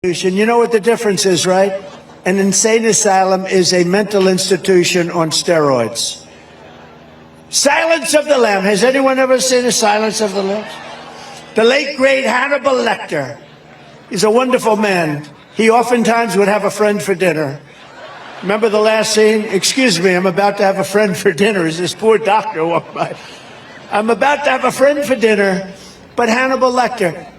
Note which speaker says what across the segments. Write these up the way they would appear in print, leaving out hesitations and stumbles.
Speaker 1: You know what the difference is, right? An insane asylum is a mental institution on steroids. Silence of the Lambs. Has anyone ever seen a Silence of the Lambs? The late, great Hannibal Lector. He's a wonderful man. He oftentimes would have a friend for dinner. Remember the last scene? Excuse me, I'm about to have a friend for dinner. As this poor doctor walked by. I'm about to have a friend for dinner. But Hannibal Lecter,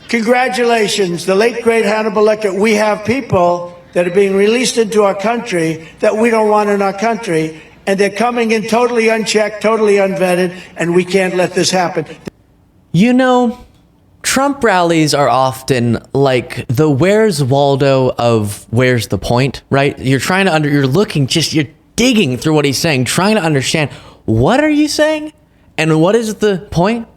Speaker 1: congratulations, the late, great Hannibal Lecter. We have people that are being released into our country that we don't want in our country, and they're coming in totally unchecked, totally unvetted, and we can't let this happen.
Speaker 2: You know, Trump rallies are often like the Where's Waldo of Where's the Point, right? You're trying to you're digging through what he's saying, trying to understand, what are you saying? And what is the point?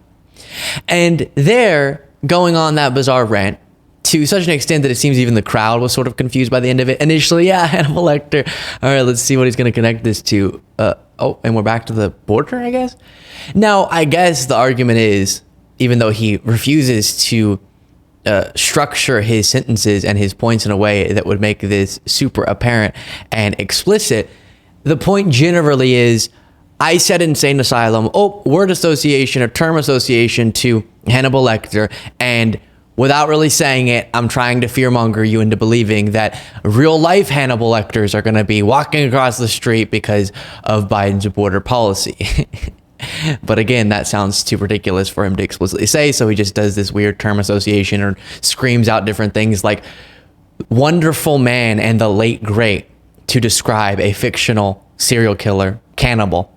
Speaker 2: And they're going on that bizarre rant to such an extent that it seems even the crowd was sort of confused by the end of it. Initially, yeah, Hannibal Lecter. All right, let's see what he's going to connect this to. And we're back to the border, I guess. Now, I guess the argument is, even though he refuses to structure his sentences and his points in a way that would make this super apparent and explicit, the point generally is, I said insane asylum, word association or term association to Hannibal Lecter, and without really saying it, I'm trying to fearmonger you into believing that real life Hannibal Lecters are going to be walking across the street because of Biden's border policy. But again, that sounds too ridiculous for him to explicitly say, so he just does this weird term association or screams out different things like wonderful man and the late great to describe a fictional serial killer cannibal.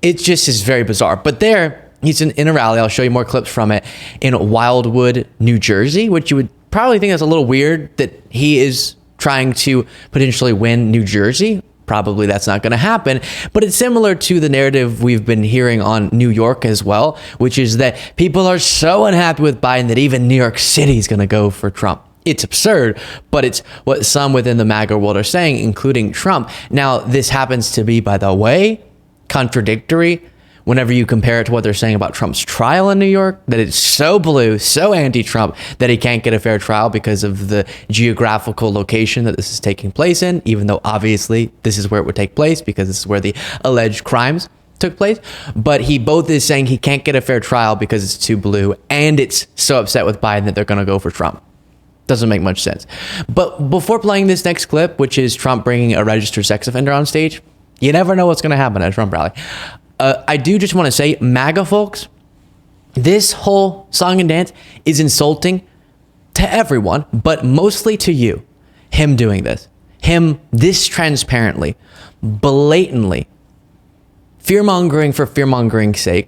Speaker 2: It just is very bizarre. But there, he's in a rally. I'll show you more clips from it in Wildwood, New Jersey, which you would probably think is a little weird that he is trying to potentially win New Jersey. Probably that's not going to happen. But it's similar to the narrative we've been hearing on New York as well, which is that people are so unhappy with Biden that even New York City is going to go for Trump. It's absurd, but it's what some within the MAGA world are saying, including Trump. Now, this happens to be, by the way, contradictory whenever you compare it to what they're saying about Trump's trial in New York, that it's so blue, so anti-Trump that he can't get a fair trial because of the geographical location that this is taking place in, even though obviously this is where it would take place because this is where the alleged crimes took place. But he both is saying he can't get a fair trial because it's too blue, and it's so upset with Biden that they're going to go for Trump. Doesn't make much sense. But before playing this next clip, which is Trump bringing a registered sex offender on stage, you never know what's going to happen at a Trump rally. I do just want to say, MAGA folks, this whole song and dance is insulting to everyone, but mostly to you. Him doing this. Him this transparently, blatantly, fear-mongering for fear-mongering's sake.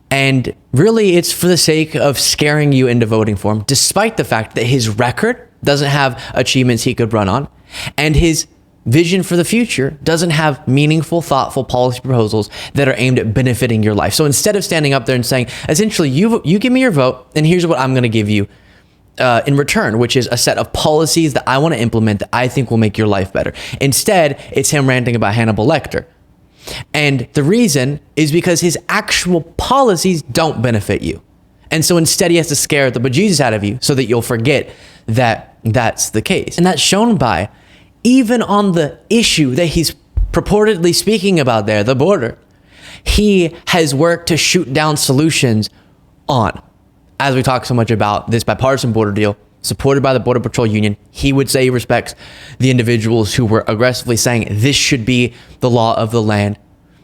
Speaker 2: And really, it's for the sake of scaring you into voting for him, despite the fact that his record doesn't have achievements he could run on, and his vision for the future doesn't have meaningful, thoughtful policy proposals that are aimed at benefiting your life. So instead of standing up there and saying, essentially, you give me your vote, and here's what I'm going to give you in return, which is a set of policies that I want to implement that I think will make your life better. Instead, it's him ranting about Hannibal Lecter. And the reason is because his actual policies don't benefit you. And so instead, he has to scare the bejesus out of you so that you'll forget that that's the case. And that's shown by, even on the issue that he's purportedly speaking about there, the border, he has worked to shoot down solutions on. As we talk so much about this bipartisan border deal, supported by the Border Patrol Union, he would say he respects the individuals who were aggressively saying this should be the law of the land.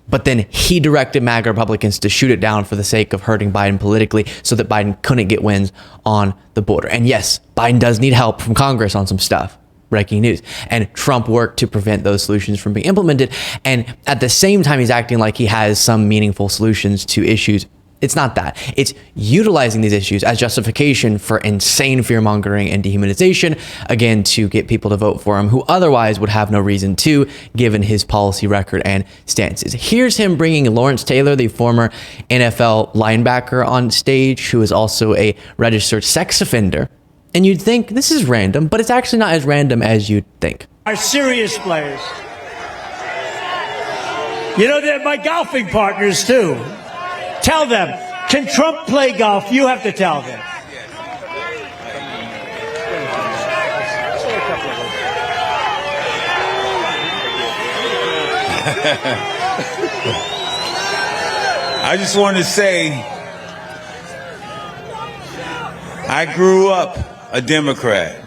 Speaker 2: But then he directed MAGA Republicans to shoot it down for the sake of hurting Biden politically so that Biden couldn't get wins on the border. And yes, Biden does need help from Congress on some stuff. Breaking news. And Trump worked to prevent those solutions from being implemented. And at the same time, he's acting like he has some meaningful solutions to issues. It's not that. It's utilizing these issues as justification for insane fear-mongering and dehumanization, again, to get people to vote for him who otherwise would have no reason to, given his policy record and stances. Here's him bringing Lawrence Taylor, the former NFL linebacker, on stage, who is also a registered sex offender. And you'd think this is random, but it's actually not as random as you'd think.
Speaker 1: Our serious players. You know, they're my golfing partners, too. Tell them, can Trump play golf? You have to tell them.
Speaker 3: I just want to say, I grew up a Democrat,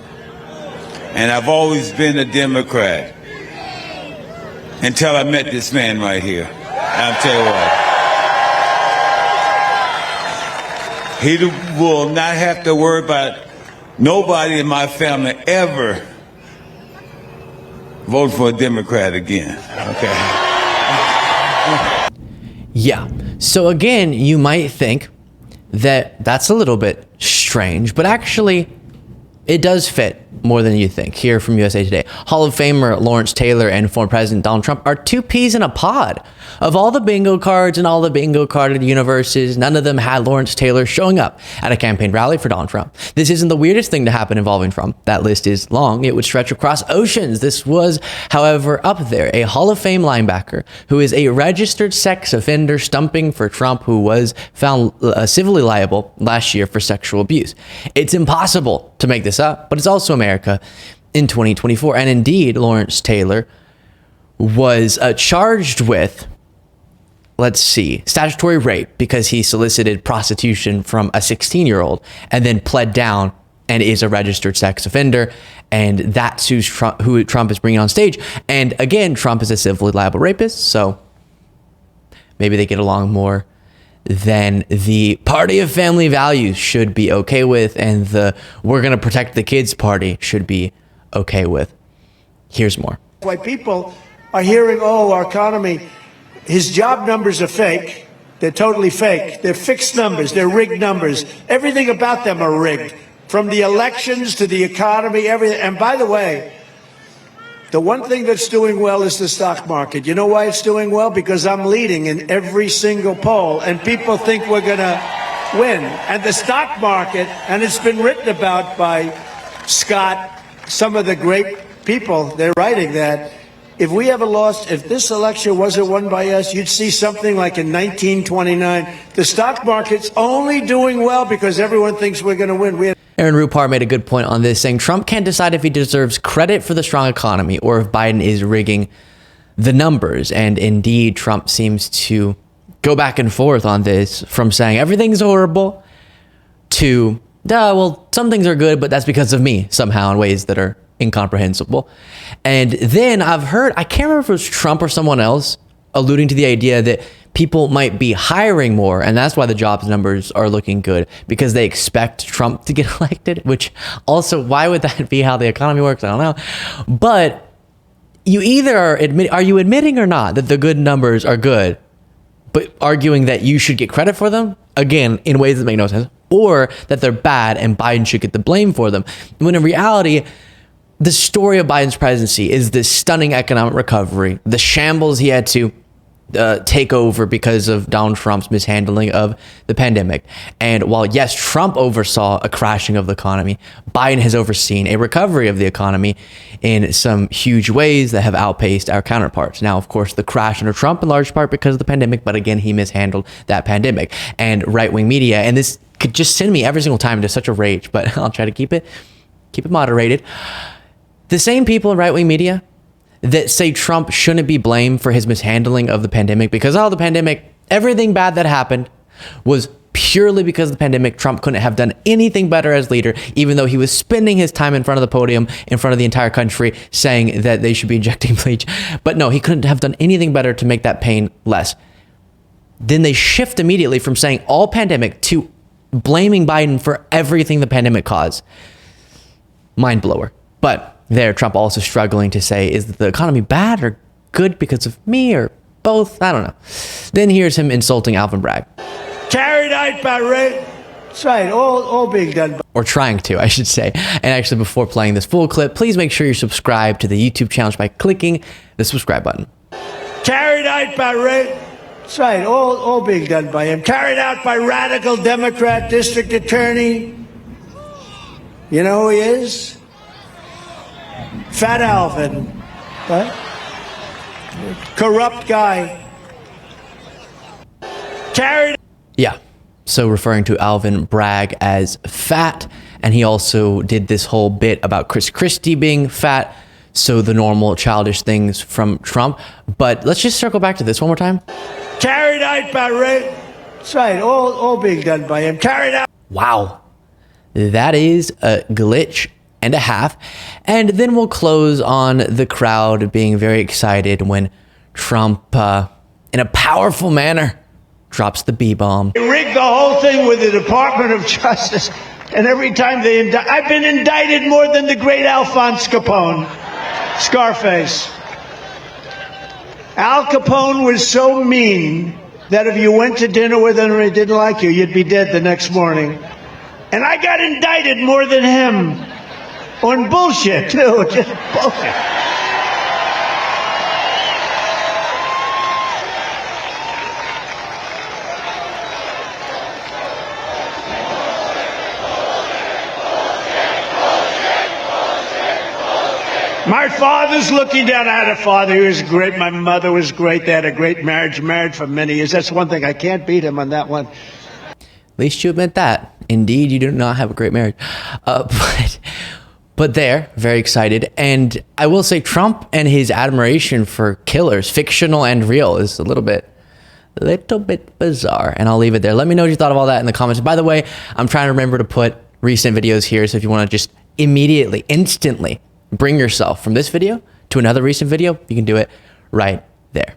Speaker 3: and I've always been a Democrat until I met this man right here. I'll tell you what. He will not have to worry about nobody in my family ever vote for a Democrat again. Okay.
Speaker 2: Yeah. So again, you might think that that's a little bit strange, but actually it does fit more than you think. Here from USA Today, Hall of Famer Lawrence Taylor and former President Donald Trump are two peas in a pod. Of all the bingo cards and all the bingo carded universes, none of them had Lawrence Taylor showing up at a campaign rally for Donald Trump. This isn't the weirdest thing to happen involving Trump. That list is long. It would stretch across oceans. This was, however, up there. A Hall of Fame linebacker who is a registered sex offender stumping for Trump, who was found civilly liable last year for sexual abuse. It's impossible to make this up, but it's also America in 2024. And indeed, Lawrence Taylor was charged with, let's see, statutory rape because he solicited prostitution from a 16-year-old and then pled down and is a registered sex offender. And that's who Trump is bringing on stage. And again, Trump is a civilly liable rapist, so maybe they get along more than the party of family values should be okay with, and the we're going to protect the kids party should be okay with. Here's more.
Speaker 1: Why people are hearing, oh, our economy, his job numbers are fake. They're totally fake. They're fixed numbers. They're rigged numbers. Everything about them are rigged, from the elections to the economy, everything. And by the way, the one thing that's doing well is the stock market. You know why it's doing well? Because I'm leading in every single poll, and people think we're going to win. And the stock market, and it's been written about by Scott, some of the great people, they're writing that if we ever lost, if this election wasn't won by us, you'd see something like in 1929. The stock market's only doing well because everyone thinks we're going to win.
Speaker 2: Aaron Rupar made a good point on this, saying Trump can't decide if he deserves credit for the strong economy or if Biden is rigging the numbers. And indeed, Trump seems to go back and forth on this, from saying everything's horrible to, well, some things are good, but that's because of me somehow in ways that are incomprehensible. And then I've heard, I can't remember if it was Trump or someone else, alluding to the idea that people might be hiring more, and that's why the jobs numbers are looking good, because they expect Trump to get elected, which also, why would that be how the economy works? I don't know. But you either are you admitting or not that the good numbers are good, but arguing that you should get credit for them, again, in ways that make no sense, or that they're bad and Biden should get the blame for them, when in reality, the story of Biden's presidency is this stunning economic recovery, the shambles he had to take over because of Donald Trump's mishandling of the pandemic. And while, yes, Trump oversaw a crashing of the economy, Biden has overseen a recovery of the economy in some huge ways that have outpaced our counterparts. Now, of course, the crash under Trump in large part because of the pandemic, but again, he mishandled that pandemic. And right-wing media, and this could just send me every single time into such a rage, but I'll try to keep it moderated. The same people in right-wing media that say Trump shouldn't be blamed for his mishandling of the pandemic because, the pandemic, everything bad that happened was purely because of the pandemic. Trump couldn't have done anything better as leader, even though he was spending his time in front of the podium, in front of the entire country, saying that they should be injecting bleach. But no, he couldn't have done anything better to make that pain less. Then they shift immediately from saying all pandemic to blaming Biden for everything the pandemic caused. Mind blower. But there, Trump also struggling to say, is the economy bad or good because of me or both? I don't know. Then here's him insulting Alvin Bragg.
Speaker 1: Carried out by rape. That's right, all being done.
Speaker 2: Or trying to, I should say. And actually, before playing this full clip, please make sure you subscribe to the YouTube channel by clicking the subscribe button.
Speaker 1: Carried out by rape. That's right, all being done by him. Carried out by radical Democrat district attorney. You know who he is? Fat Alvin, right? Corrupt guy. Carried.
Speaker 2: Yeah. So referring to Alvin Bragg as fat. And he also did this whole bit about Chris Christie being fat. so the normal childish things from Trump. But let's just circle back to this one more time.
Speaker 1: Carried out by Ray. That's right, all being done by him. Carried out.
Speaker 2: Wow. That is a glitch and a half. And then we'll close on the crowd being very excited when Trump, in a powerful manner, drops the B-bomb.
Speaker 1: They rigged the whole thing with the Department of Justice, and every time they indict, I've been indicted more than the great Alphonse Capone, Scarface. Al Capone was so mean that if you went to dinner with him and he didn't like you, you'd be dead the next morning. And I got indicted more than him on bullshit, too, just bullshit. My father's looking down. I had a father who was great. My mother was great. They had a great marriage, married for many years. That's one thing. I can't beat him on that one.
Speaker 2: At least you admit that. Indeed, you do not have a great marriage. But they're very excited. And I will say Trump and his admiration for killers, fictional and real, is a little bit bizarre. And I'll leave it there. Let me know what you thought of all that in the comments. By the way, I'm trying to remember to put recent videos here. So if you want to just immediately, instantly bring yourself from this video to another recent video, you can do it right there.